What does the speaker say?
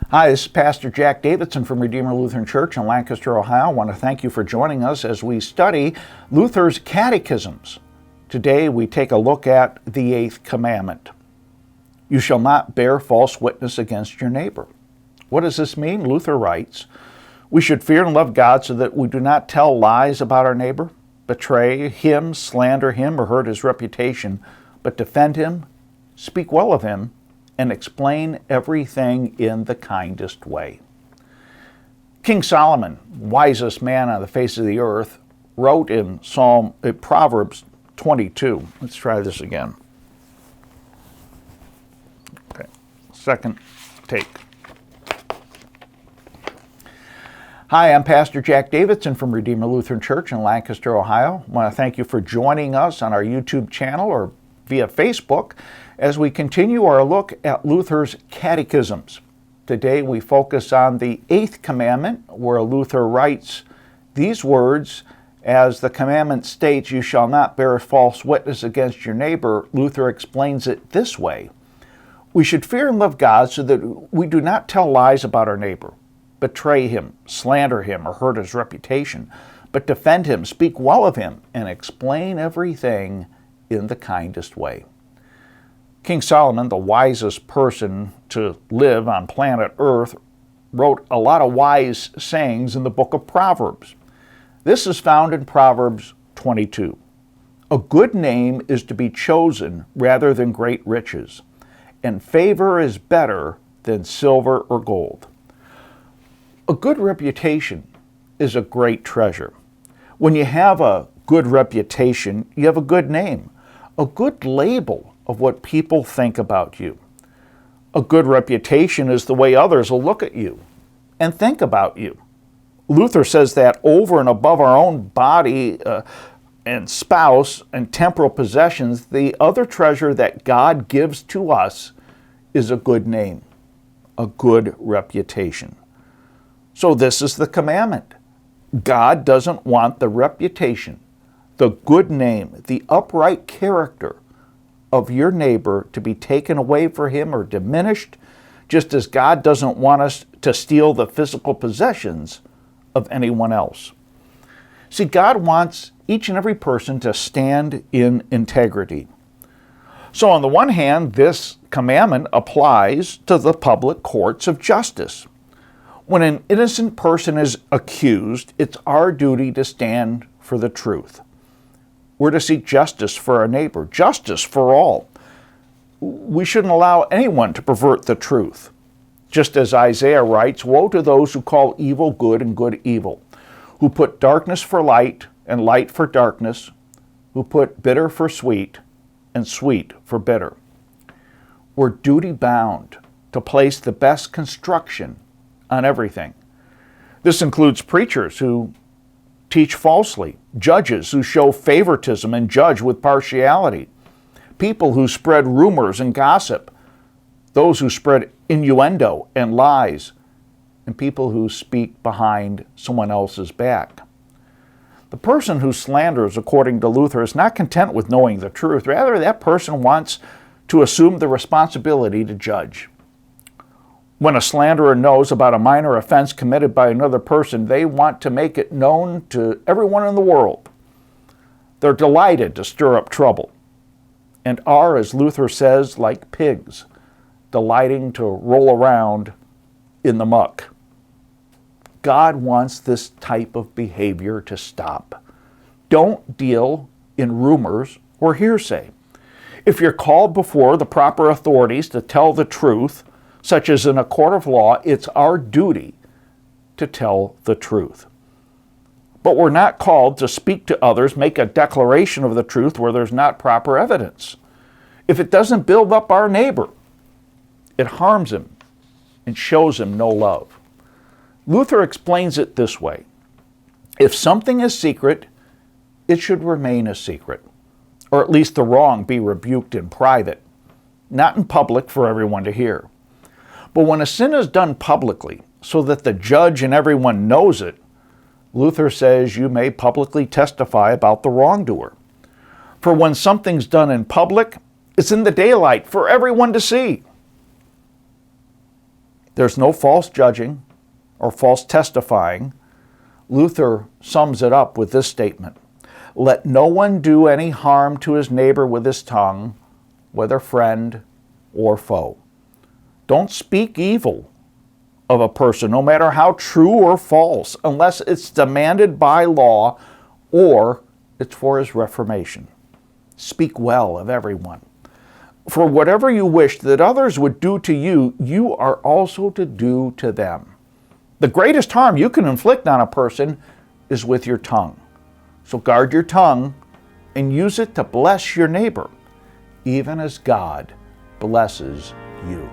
Hi, this is Pastor Jack Davidson from Redeemer Lutheran Church in Lancaster, Ohio. I want to thank you for joining us as we study Luther's Catechisms. Today we take a look at the 8th commandment. You shall not bear false witness against your neighbor. What does this mean? Luther writes, we should fear and love God so that we do not tell lies about our neighbor, betray him, slander him, or hurt his reputation, but defend him, speak well of him, and explain everything in the kindest way. King Solomon, wisest man on the face of the earth, wrote in Proverbs 22. Let's try this again. Okay, second take. Hi, I'm Pastor Jack Davidson from Redeemer Lutheran Church in Lancaster, Ohio. I want to thank you for joining us on our YouTube channel or via Facebook as we continue our look at Luther's Catechisms. Today we focus on the 8th commandment, where Luther writes these words, as the commandment states, you shall not bear false witness against your neighbor. Luther explains it this way. We should fear and love God so that we do not tell lies about our neighbor, betray him, slander him, or hurt his reputation, but defend him, speak well of him, and explain everything in the kindest way. King Solomon, the wisest person to live on planet Earth, wrote a lot of wise sayings in the book of Proverbs. This is found in Proverbs 22. A good name is to be chosen rather than great riches, and favor is better than silver or gold. A good reputation is a great treasure. When you have a good reputation, you have a good name, a good label of what people think about you. A good reputation is the way others will look at you and think about you. Luther says that over and above our own body and spouse and temporal possessions, the other treasure that God gives to us is a good name, a good reputation. So this is the commandment. God doesn't want the reputation, the good name, the upright character of your neighbor to be taken away from him or diminished, just as God doesn't want us to steal the physical possessions of anyone else. See, God wants each and every person to stand in integrity. So on the one hand, this commandment applies to the public courts of justice. When an innocent person is accused, it's our duty to stand for the truth. We're to seek justice for our neighbor, justice for all. We shouldn't allow anyone to pervert the truth. Just as Isaiah writes, woe to those who call evil good and good evil, who put darkness for light and light for darkness, who put bitter for sweet and sweet for bitter. We're duty-bound to place the best construction on everything. This includes preachers who teach falsely, judges who show favoritism and judge with partiality, people who spread rumors and gossip, those who spread innuendo and lies, and people who speak behind someone else's back. The person who slanders, according to Luther, is not content with knowing the truth. Rather, that person wants to assume the responsibility to judge. When a slanderer knows about a minor offense committed by another person, they want to make it known to everyone in the world. They're delighted to stir up trouble and are, as Luther says, like pigs, delighting to roll around in the muck. God wants this type of behavior to stop. Don't deal in rumors or hearsay. If you're called before the proper authorities to tell the truth, such as in a court of law, it's our duty to tell the truth. But we're not called to speak to others, make a declaration of the truth where there's not proper evidence. If it doesn't build up our neighbor, it harms him and shows him no love. Luther explains it this way. If something is secret, it should remain a secret, or at least the wrong be rebuked in private, not in public for everyone to hear. But when a sin is done publicly, so that the judge and everyone knows it, Luther says you may publicly testify about the wrongdoer. For when something's done in public, it's in the daylight for everyone to see. There's no false judging or false testifying. Luther sums it up with this statement: let no one do any harm to his neighbor with his tongue, whether friend or foe. Don't speak evil of a person, no matter how true or false, unless it's demanded by law or it's for his reformation. Speak well of everyone. For whatever you wish that others would do to you, you are also to do to them. The greatest harm you can inflict on a person is with your tongue. So guard your tongue and use it to bless your neighbor, even as God blesses you.